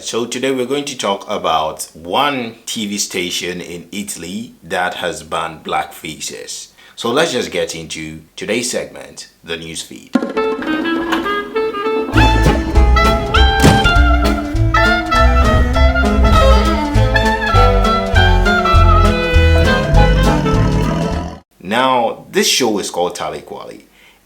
So today we're going to talk about one TV station in Italy that has banned black faces. So let's just get into today's segment, the news feed. Now, this show is called Quale.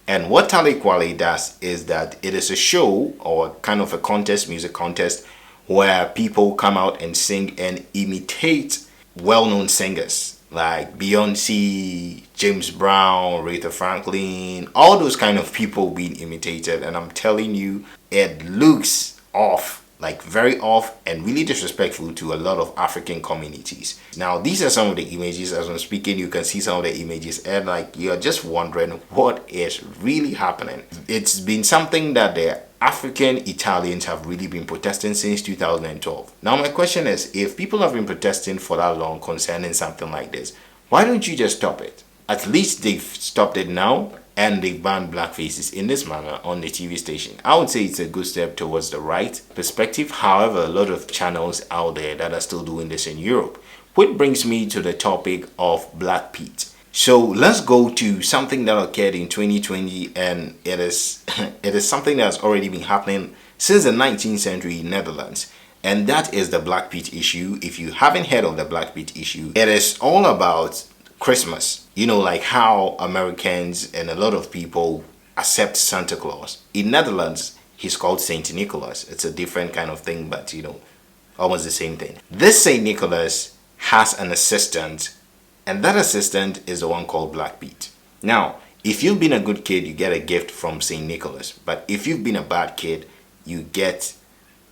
And what Quale does is that it is a show or kind of a contest, music contest, where people come out and sing and imitate well-known singers like Beyonce, James Brown, Aretha Franklin, all those kind of people being imitated. And I'm telling you, it looks off, like very off and really disrespectful to a lot of African communities. Now, these are some of the images. As I'm speaking, you can see some of the images and like you're just wondering what is really happening. It's been something that the African Italians have really been protesting since 2012. Now, my question is, if people have been protesting for that long concerning something like this, why don't you just stop it? At least they've stopped it now and they've banned black faces in this manner on the TV station. I would say it's a good step towards the right perspective. However, a lot of channels out there that are still doing this in Europe. Which brings me to the topic of Black Pete. So let's go to something that occurred in 2020, and it is something that's already been happening since the 19th century in Netherlands. And that is the Black Pete issue. If you haven't heard of the Black Pete issue, it is all about Christmas. You know, like how Americans and a lot of people accept Santa Claus. In Netherlands, he's called Saint Nicholas. It's a different kind of thing, but you know, almost the same thing. This Saint Nicholas has an assistant, and that assistant is the one called Black Pete. Now, if you've been a good kid, you get a gift from Saint Nicholas. But if you've been a bad kid, you get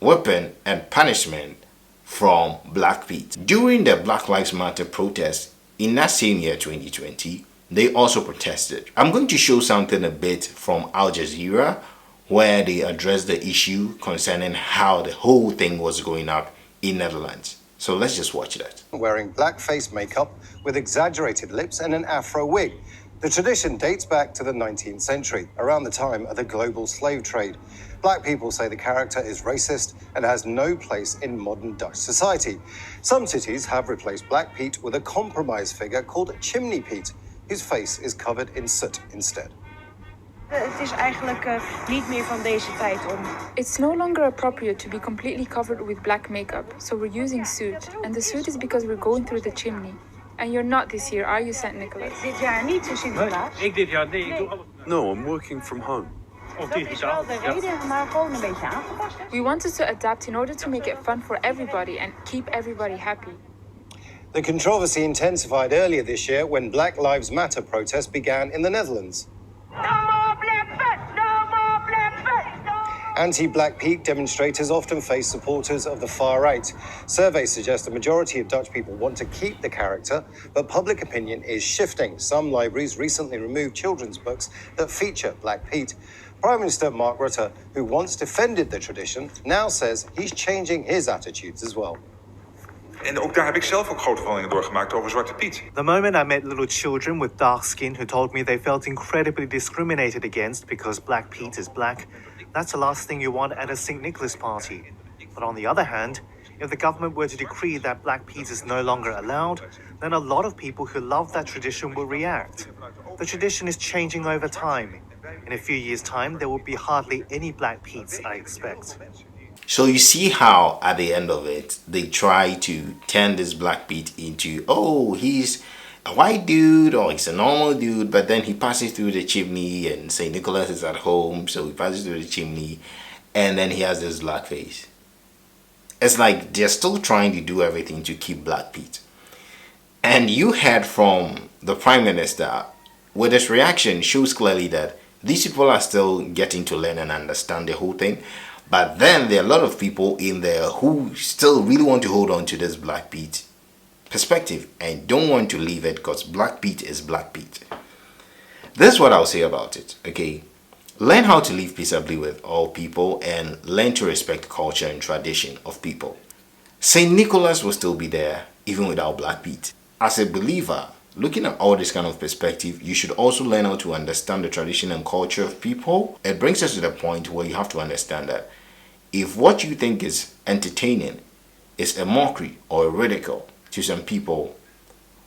whipping and punishment from Black Pete. During the Black Lives Matter protest in that same year, 2020, they also protested. I'm going to show something a bit from Al Jazeera where they addressed the issue concerning how the whole thing was going up in Netherlands. So let's just watch that. Wearing black face makeup with exaggerated lips and an afro wig. The tradition dates back to the 19th century, around the time of the global slave trade. Black people say the character is racist and has no place in modern Dutch society. Some cities have replaced Black Pete with a compromise figure called Chimney Pete, whose face is covered in soot instead. Het is eigenlijk niet meer van deze tijd om. It's no longer appropriate to be completely covered with black makeup, so we're using soot. And the soot is because we're going through the chimney. And you're not this year, are you, St. Nicholas? Dit jaar niet, Sinterklaas. Ik dit jaar, nee. Ik doe alles. No, I'm working from home. Dat is wel de reden, maar gewoon een beetje aangepast. We wanted to adapt in order to make it fun for everybody and keep everybody happy. The controversy intensified earlier this year when Black Lives Matter protests began in the Netherlands. Anti-Black Pete demonstrators often face supporters of the far right. Surveys suggest a majority of Dutch people want to keep the character, but public opinion is shifting. Some libraries recently removed children's books that feature Black Pete. Prime Minister Mark Rutte, who once defended the tradition, now says he's changing his attitudes as well. En ook daar heb ik zelf ook grote veranderingen doorgemaakt over Zwarte Piet. The moment I met little children with dark skin who told me they felt incredibly discriminated against because Black Pete is black, that's the last thing you want at a St. Nicholas party. But on the other hand, if the government were to decree that Black Pete is no longer allowed, then a lot of people who love that tradition will react. The tradition is changing over time. In a few years' time, there will be hardly any Black Petes, I expect. So you see how at the end of it, they try to turn this Black Pete into, oh, he's a white dude or he's a normal dude, but then he passes through the chimney and St. Nicholas is at home, so he passes through the chimney and then he has this black face. It's like they're still trying to do everything to keep Black Pete. And you heard from the Prime Minister with his reaction shows clearly that these people are still getting to learn and understand the whole thing. But then there are a lot of people in there who still really want to hold on to this Black Pete perspective and don't want to leave it because Black Pete is Black Pete. This is what I'll say about it, okay? Learn how to live peaceably with all people and learn to respect culture and tradition of people. St. Nicholas will still be there even without Black Pete. As a believer, looking at all this kind of perspective, you should also learn how to understand the tradition and culture of people. It brings us to the point where you have to understand that if what you think is entertaining is a mockery or a ridicule to some people,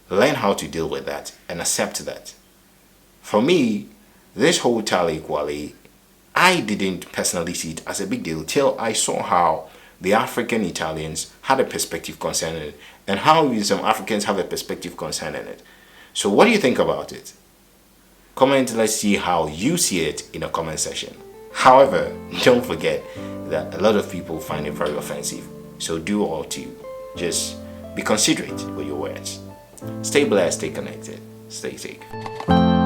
learn how to deal with that and accept that. For me, this whole Tale Quale, I didn't personally see it as a big deal till I saw how the African Italians had a perspective concerning it and how even some Africans have a perspective concerning it. So what do you think about it? Comment, let's see how you see it in the comment section. However, don't forget that a lot of people find it very offensive. So do all to just be considerate with your words. Stay blessed, stay connected, stay safe.